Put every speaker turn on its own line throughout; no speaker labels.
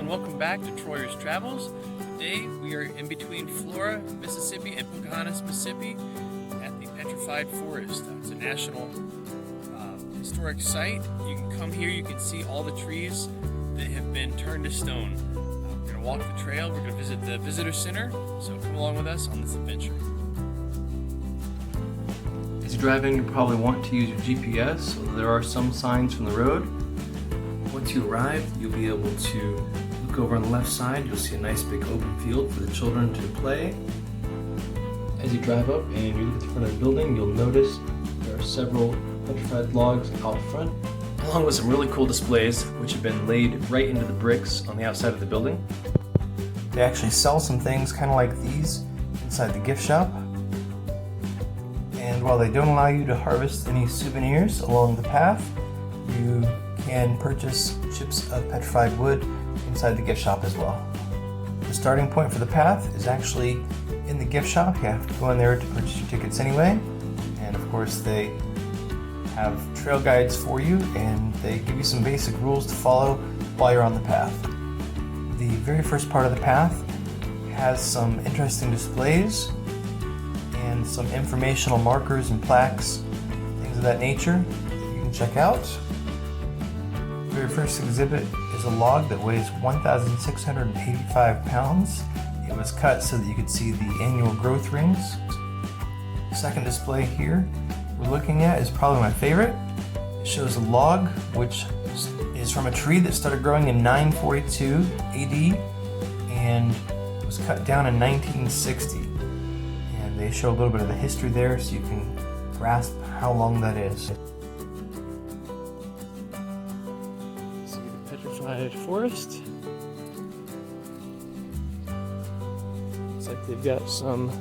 and welcome back to Troyer's Travels. Today we are in between Flora, Mississippi and Pocahontas, Mississippi at the Petrified Forest. It's a national historic site. You can come here, you can see all the trees that have been turned to stone. We're going to walk the trail, we're going to visit the visitor center, so come along with us on this adventure. As you drive in, you probably want to use your GPS, although there are some signs from the road. Once you arrive, you'll be able to look over on the left side. You'll see a nice big open field for the children to play. As you drive up and you look at the front of the building, you'll notice there are several petrified logs out front, along with some really cool displays which have been laid right into the bricks on the outside of the building. They actually sell some things kind of like these inside the gift shop. And while they don't allow you to harvest any souvenirs along the path, you can purchase chips of petrified wood inside the gift shop as well. The starting point for the path is actually in the gift shop. You have to go in there to purchase your tickets anyway. And of course they have trail guides for you and they give you some basic rules to follow while you're on the path. The very first part of the path has some interesting displays and some informational markers and plaques, things of that nature that you can check out. The very first exhibit is a log that weighs 1,685 pounds. It was cut so that you could see the annual growth rings. The second display here we're looking at is probably my favorite. It shows a log which is from a tree that started growing in 942 AD and was cut down in 1960. And they show a little bit of the history there so you can grasp how long that is. Petrified Forest. Looks like they've got some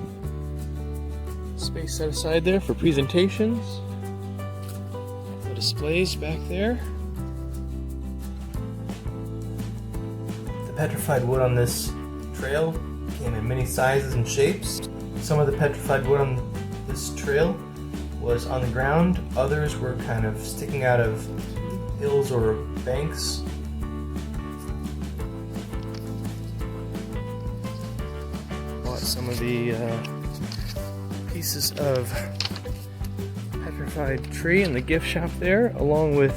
space set aside there for presentations. The displays back there. The petrified wood on this trail came in many sizes and shapes. Some of the petrified wood on this trail was on the ground, others were kind of sticking out of hills or banks. Some of the pieces of petrified tree in the gift shop there, along with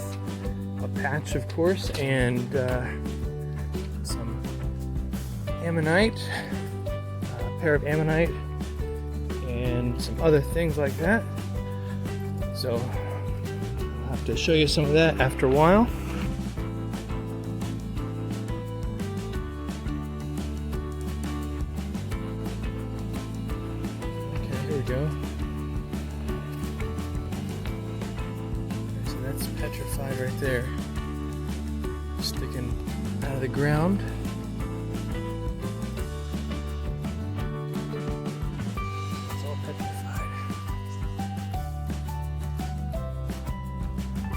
a patch, of course, and some ammonite, a pair of ammonite, and some other things like that. So I'll have to show you some of that after a while. Here we go. So that's petrified right there, sticking out of the ground. It's all petrified.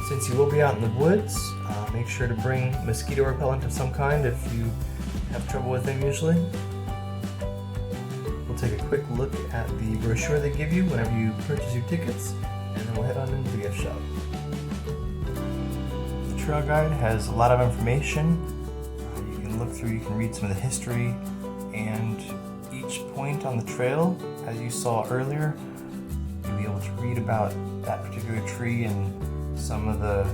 Since you will be out in the woods, make sure to bring mosquito repellent of some kind if you have trouble with them usually. We'll take a quick look at the brochure they give you whenever you purchase your tickets, and then we'll head on into the gift shop. The trail guide has a lot of information. You can look through, you can read some of the history, and each point on the trail, as you saw earlier, you'll be able to read about that particular tree and some of the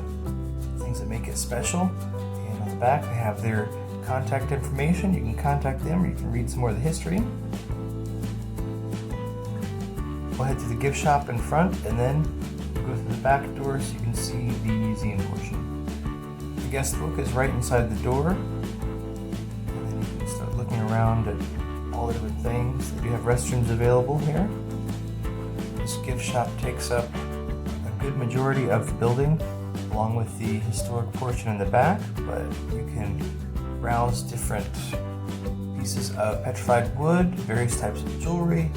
things that make it special. And on the back they have their contact information. You can contact them or you can read some more of the history. We'll head to the gift shop in front and then we'll go through the back door so you can see the museum portion. The guest book is right inside the door, and then you can start looking around at all the different things. They do have restrooms available here. This gift shop takes up a good majority of the building along with the historic portion in the back, but you can browse different pieces of petrified wood, various types of jewelry.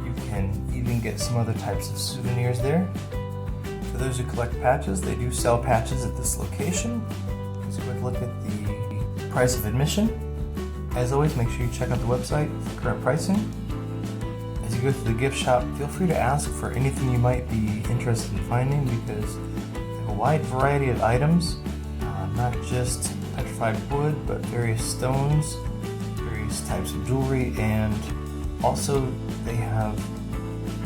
You can even get some other types of souvenirs there. For those who collect patches, they do sell patches at this location. Let's take a quick look at the price of admission. As always, make sure you check out the website for current pricing. As you go through the gift shop, feel free to ask for anything you might be interested in finding because they have a wide variety of items, not just petrified wood, but various stones, various types of jewelry, and also they have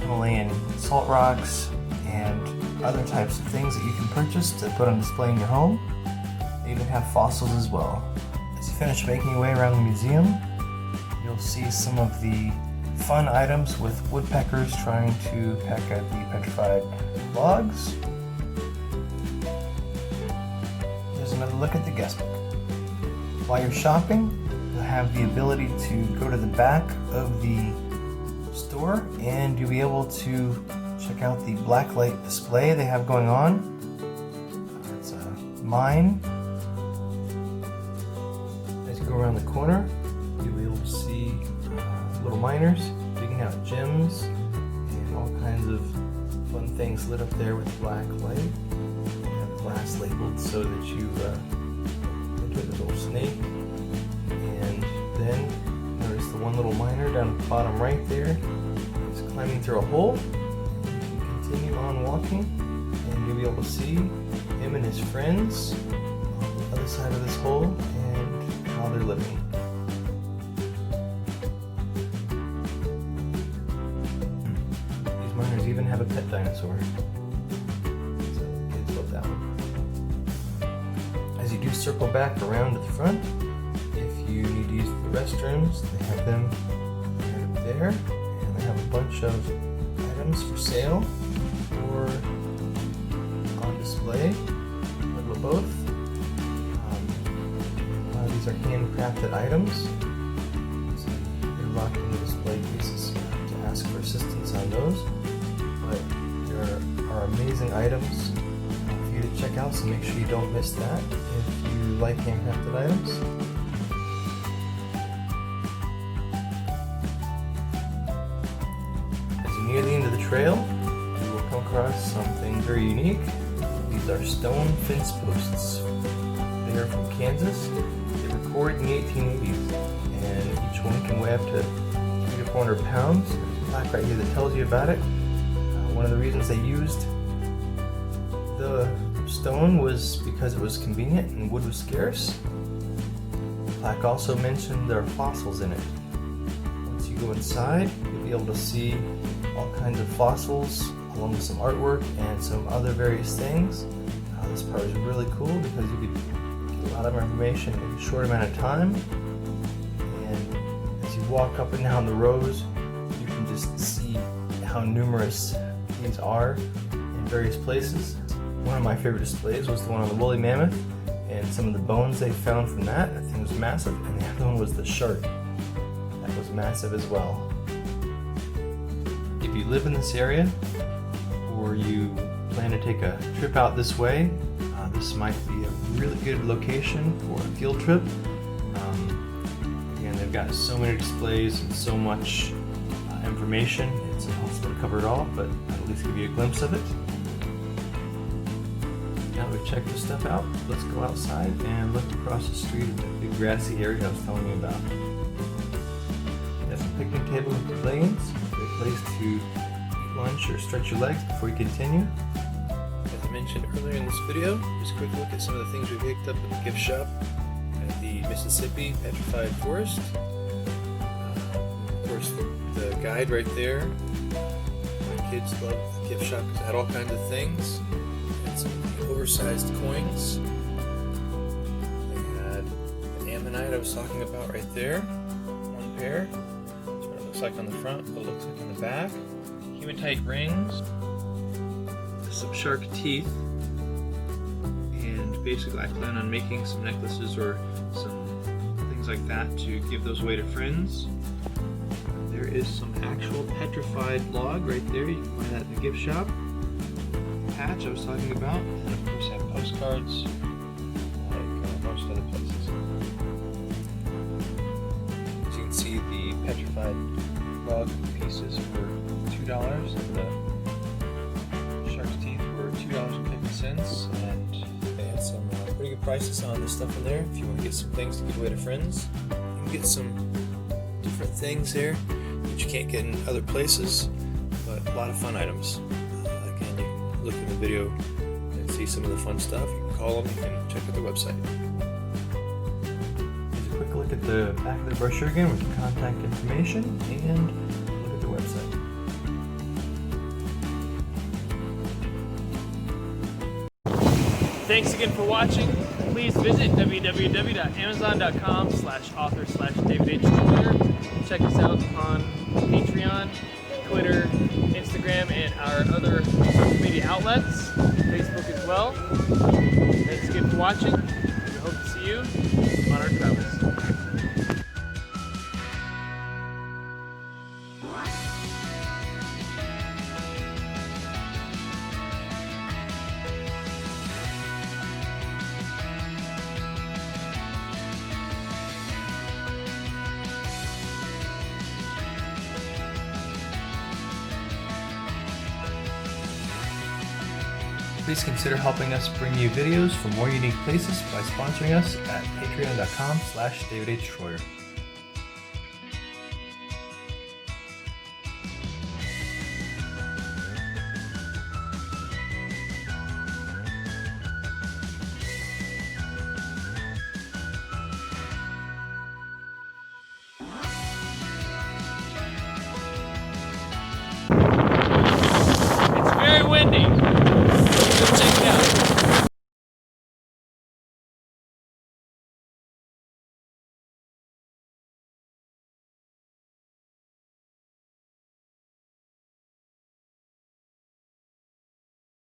Himalayan salt rocks and other types of things that you can purchase to put on display in your home. They even have fossils as well. As you finish making your way around the museum, you'll see some of the fun items with woodpeckers trying to peck at the petrified logs. Here's another look at the guest book. While you're shopping, you'll have the ability to go to the back of the store and you'll be able to check out the blacklight display they have going on. It's a mine. As you go around the corner, you'll be able to see little miners digging out gems and all kinds of fun things lit up there with black light. You have glass labeled so that you enter the little snake. And then there's the one little miner down at the bottom right there. He's climbing through a hole. You can continue on walking and you'll be able to see him and his friends on the other side of this hole and how they're living. Even have a pet dinosaur. So the kids love that one. As you do circle back around to the front, if you need to use the restrooms, they have them right up there, and they have a bunch of items for sale or on display, a little of both. A lot of these are handcrafted items, so you're rocking the display pieces to ask for assistance on those. But there are amazing items for you to check out, so make sure you don't miss that if you like handcrafted items. As you near the end of the trail, you will come across something very unique. These are stone fence posts. They are from Kansas. They were quarried in the 1880s, and each one can weigh up to 300 to 400 pounds. There's a plaque right here that tells you about it. One of the reasons they used the stone was because it was convenient and wood was scarce. The plaque also mentioned there are fossils in it. Once you go inside, you'll be able to see all kinds of fossils along with some artwork and some other various things. This part is really cool because you could get a lot of information in a short amount of time. And as you walk up and down the rows, you can just see how numerous these are in various places. One of my favorite displays was the one on the woolly mammoth and some of the bones they found from that. I think it was massive. And the other one was the shark. That was massive as well. If you live in this area or you plan to take a trip out this way, this might be a really good location for a field trip. Again, they've got so many displays and so much information. It's impossible to cover it all, but I'll at least give you a glimpse of it. Now that we've checked this stuff out, let's go outside and look across the street at that big grassy area I was telling you about. There's a picnic table with pavilions, a great place to eat lunch or stretch your legs before you continue. As I mentioned earlier in this video, just a quick look at some of the things we picked up at the gift shop at the Mississippi Petrified Forest. Of course, the guide right there. My kids love the gift shop because it had all kinds of things. They had some oversized coins. They had the ammonite I was talking about right there. One pair. That's what it looks like on the front, what it looks like on the back. Hematite rings. Some shark teeth. And basically I plan on making some necklaces or some things like that to give those away to friends. There is some actual petrified log right there. You can find that in the gift shop. Patch I was talking about, and of course have postcards like most other places. As you can see, the petrified log pieces were $2, and the shark's teeth were $2.50, and they had some pretty good prices on this stuff in there. If you want to get some things to give away to friends, you can get some different things here that you can't get in other places, but a lot of fun items. Again, you can look in the video and see some of the fun stuff. You can call them, you can check out their website. at the back of the brochure again with the contact information and look at their website.
Thanks again for watching. Please visit www.amazon.com/author/David H. Troyer. Check us out on Patreon, Twitter, Instagram, and our other social media outlets, Facebook as well. Thanks again for watching. We hope to see you on our travels.
Please consider helping us bring you videos from more unique places by sponsoring us at patreon.com/David H. Troyer.